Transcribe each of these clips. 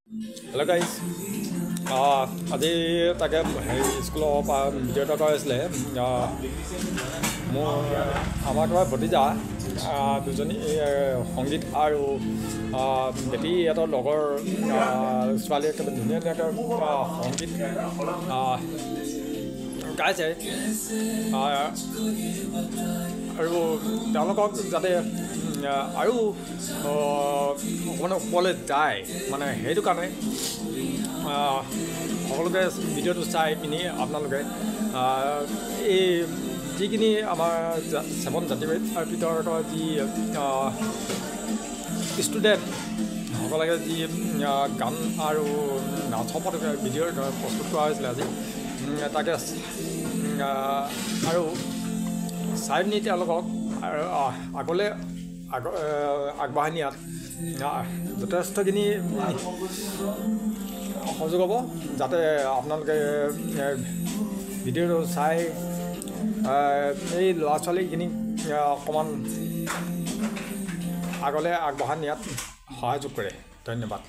Hello guys. আজি তাকে স্কুলৰ পৰা ভিডিঅ' এটা কৰা হৈছিলে মোৰ আমাৰ ঘৰৰ ভতিজা দুজনী সংগীত আৰু বেটী এটাৰ লগৰ ছোৱালী একেবাৰে ধুনীয়া ধুনীয়াকৈ সংগীত গাইছে আৰু তেওঁলোকক যাতে আৰু অকণমান ওপৰলৈ যায় মানে সেইটো কাৰণে সকলোকে ভিডিঅ'টো চাই পিনি আপোনালোকে এই যিখিনি আমাৰ 7 জাতিভেদৰ ভিতৰত যি ষ্টুডেণ্টসকলে যি গান আৰু নাচৰ ওপৰত ভিডিঅ' প্ৰস্তুত কৰা হৈছিলে আজি তাকে আৰু চাই পিনি তেওঁলোকক আগলৈ আগবঢ়াই নিয়াত যথেষ্টখিনি সহযোগ হ'ব যাতে আপোনালোকে ভিডিঅ'টো চাই এই ল'ৰা ছোৱালীখিনিক অকণমান আগলৈ আগবঢ়াই নিয়াত সহযোগ কৰে ধন্যবাদ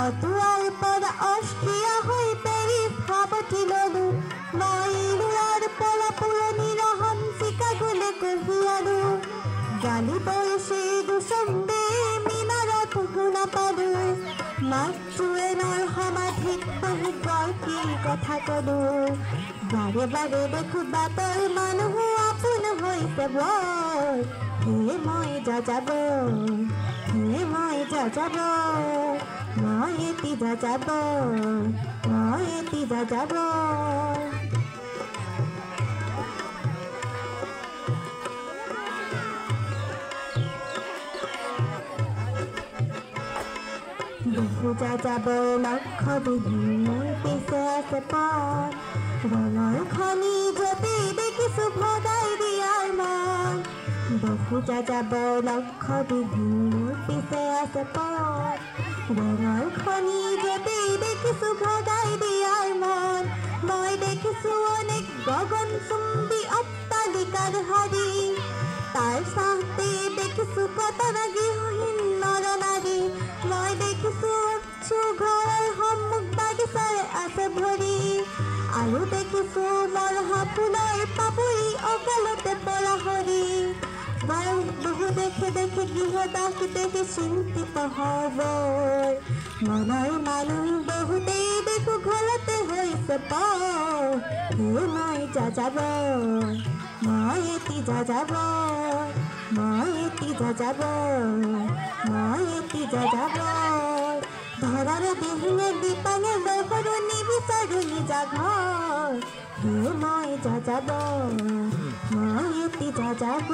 Otual para Austria, hoi Paris, Habati Lolu, Mai Luar গালি বয়সে দুসন্দে মিনারত শুনা পালো মাছুৱেনৰ সমাধিত বহি গল্পী কথা কলো বাৰে বাৰে দেখো বাটৰ মানুহ আপোন হৈছে বৰ হে মই যাযাব হে মই যাযাব মই এটি যাযাব মই এটি যাযাব বহু যাযাব লক্ষ্য বিহীন মোৰ পিছে আছে পথ ৰঙৰ খনি যদি দেখিছো ভগাই দিয়াৰ মন বহু যাযাব লক্ষ্য বিহীন মোৰ পিছে আছে পথ ৰঙৰ খনি যদি দেখিছো ভগাই দিয়াৰ মন মই দেখিছো অনেক গগন চুম্বী অট্টালিকাৰ শাৰী তাৰ চাহতে দেখিছো কতনা গৃহহীন নৰনাৰী মই দেখিছো ঘৰৰ সন্মুখ বাগিচাৰে আছে ভৰি আৰু দেখিছো মৰহা ফুলৰ পাপৰি অকালতে পৰা সৰি বহু দেখে দেখে গৃহদাসী দেখি চিন্তিত হব মনৰ মানুহ বহুতেই দেখো ঘৰতে হৈছে হে মই যাযাব মই এটি যাযাব মই এটি যাযাব মই এটি যাযাব ধৰাৰ বিহীনে বিপাঙে বৰষুণ নিবিচাৰো নিজা ঘৰ হে মই যাযাব মই এটি যাযাব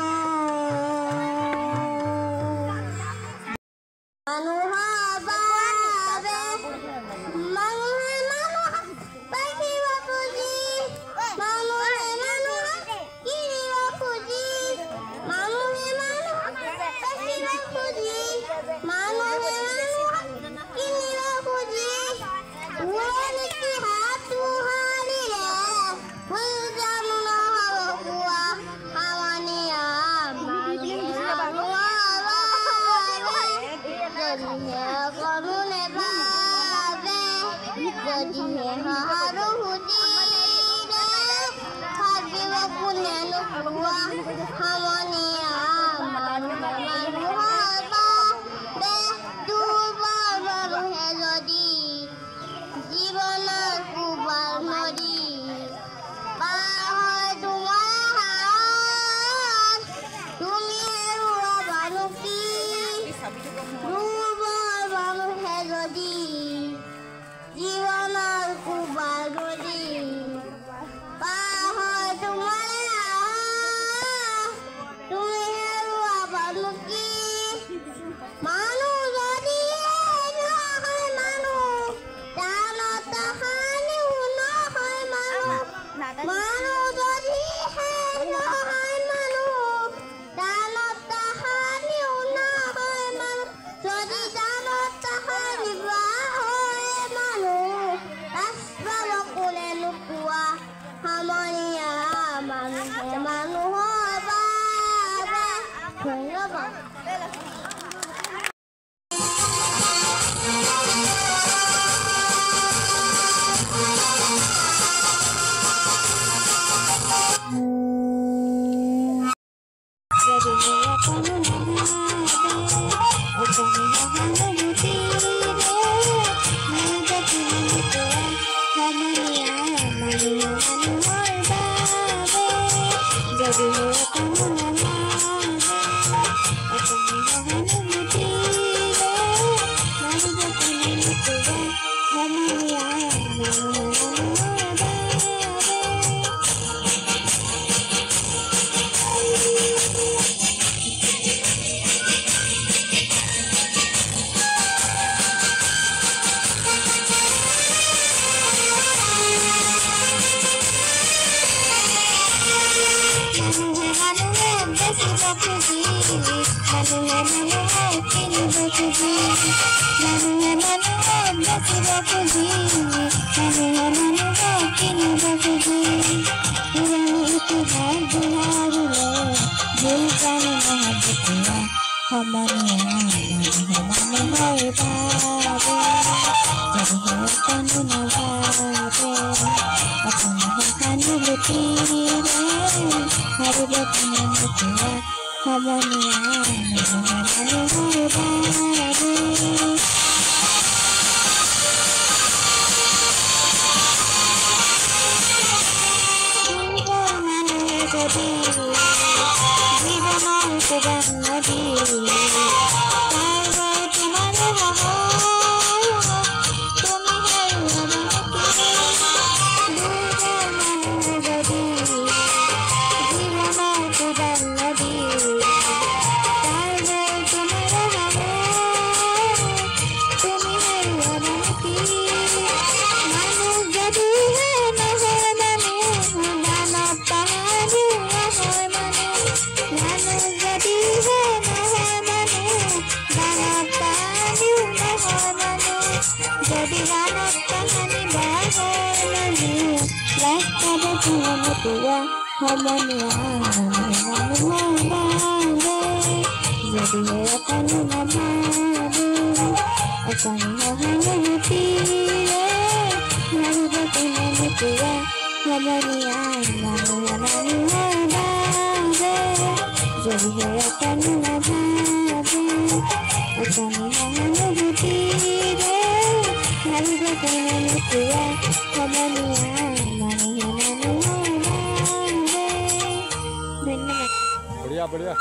बढ़िया बढ़िया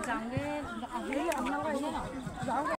যাওঁগে আহিলে আপোনালোকৰ আহিলে ন